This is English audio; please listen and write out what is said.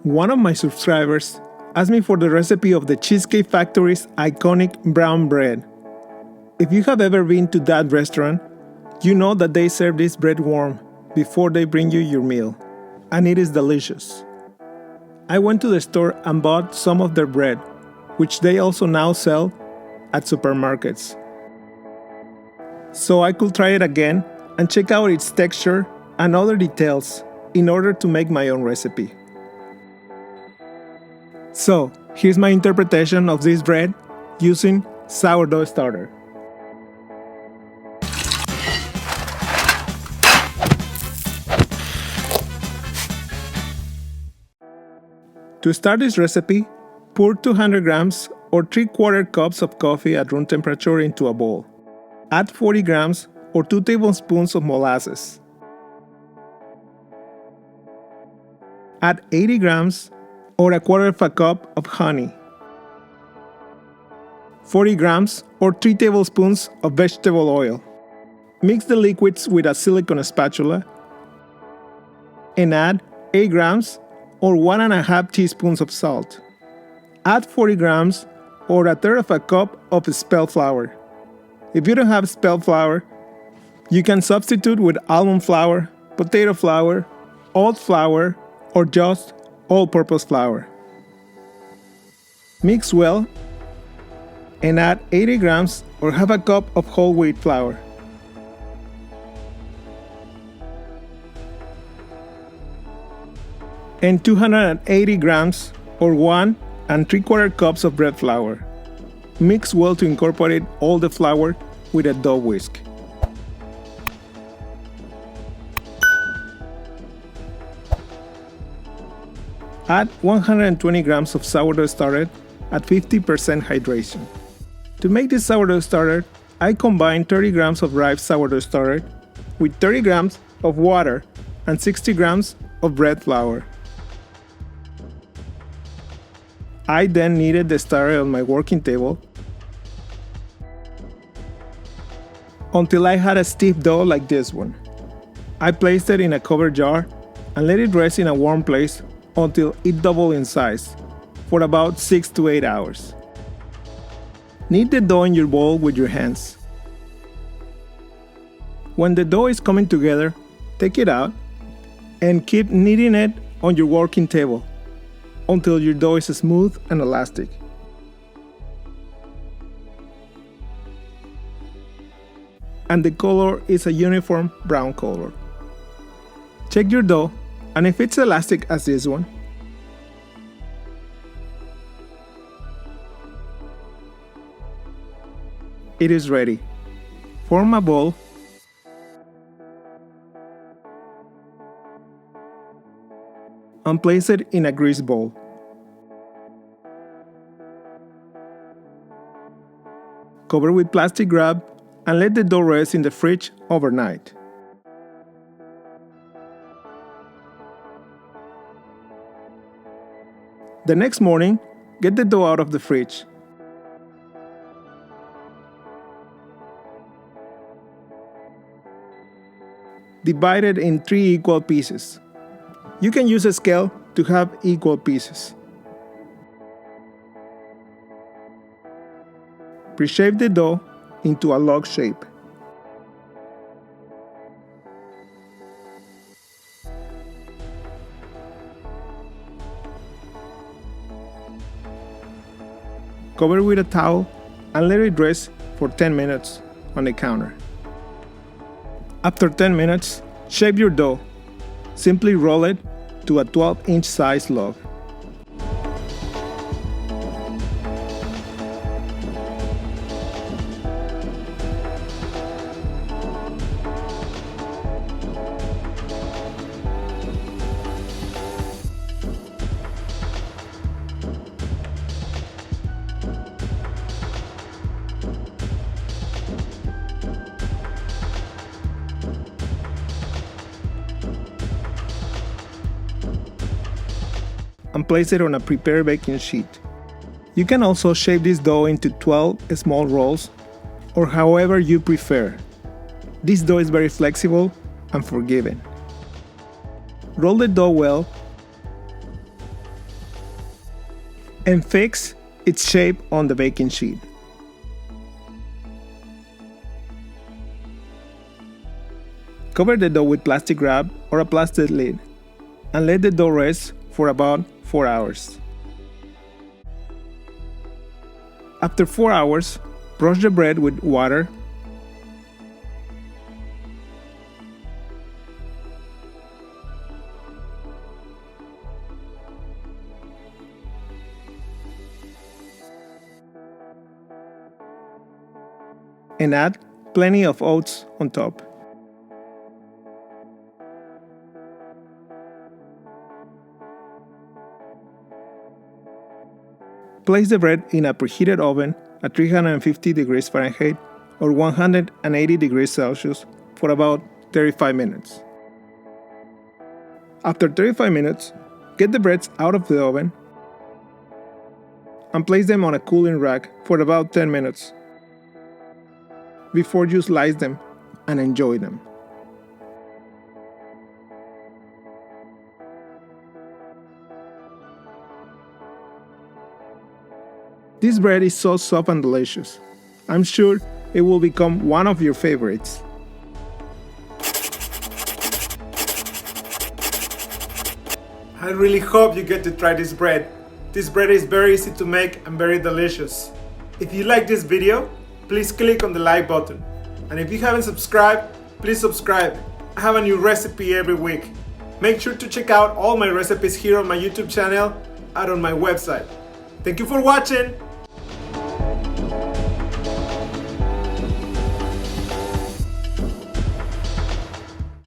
One of my subscribers asked me for the recipe of the Cheesecake Factory's iconic brown bread. If you have ever been to that restaurant, you know that they serve this bread warm before they bring you your meal, and it is delicious. I went to the store and bought some of their bread, which they also now sell at supermarkets. So I could try it again and check out its texture and other details in order to make my own recipe. So, here's my interpretation of this bread using sourdough starter. To start this recipe, pour 200 grams or 3/4 cups of coffee at room temperature into a bowl. Add 40 grams or 2 tablespoons of molasses. Add 80 grams or 1/4 cup of honey. 40 grams or 3 tablespoons of vegetable oil. Mix the liquids with a silicone spatula and add 8 grams or 1.5 teaspoons of salt. Add 40 grams or 1/3 cup of spelt flour. If you don't have spelt flour, you can substitute with almond flour, potato flour, oat flour, or just all-purpose flour. Mix well and add 80 grams or half a cup of whole wheat flour. And 280 grams or 1 3/4 cups of bread flour. Mix well to incorporate all the flour with a dough whisk. Add 120 grams of sourdough starter at 50% hydration. To make this sourdough starter, I combine 30 grams of ripe sourdough starter with 30 grams of water and 60 grams of bread flour. I then kneaded the starter on my working table until I had a stiff dough like this one. I placed it in a covered jar and let it rest in a warm place until it doubled in size for about 6 to 8 hours. Knead the dough in your bowl with your hands. When the dough is coming together, take it out and keep kneading it on your working table until your dough is smooth and elastic. And the color is a uniform brown color. Check your dough, and if it's elastic as this one, it is ready. Form a ball and place it in a grease bowl. Cover with plastic wrap and let the dough rest in the fridge overnight. The next morning, get the dough out of the fridge. Divide it in 3 equal pieces. You can use a scale to have equal pieces. Pre-shape the dough into a log shape. Cover with a towel and let it rest for 10 minutes on the counter. After 10 minutes, shape your dough. Simply roll it to a 12-inch size log. And place it on a prepared baking sheet. You can also shape this dough into 12 small rolls or however you prefer. This dough is very flexible and forgiving. Roll the dough well and fix its shape on the baking sheet. Cover the dough with plastic wrap or a plastic lid and let the dough rest for about 4 hours. After 4 hours, brush the bread with water and add plenty of oats on top. Place the bread in a preheated oven at 350 degrees Fahrenheit or 180 degrees Celsius for about 35 minutes. After 35 minutes, get the breads out of the oven and place them on a cooling rack for about 10 minutes before you slice them and enjoy them. This bread is so soft and delicious. I'm sure it will become one of your favorites. I really hope you get to try this bread. This bread is very easy to make and very delicious. If you like this video, please click on the like button. And if you haven't subscribed, please subscribe. I have a new recipe every week. Make sure to check out all my recipes here on my YouTube channel and on my website. Thank you for watching.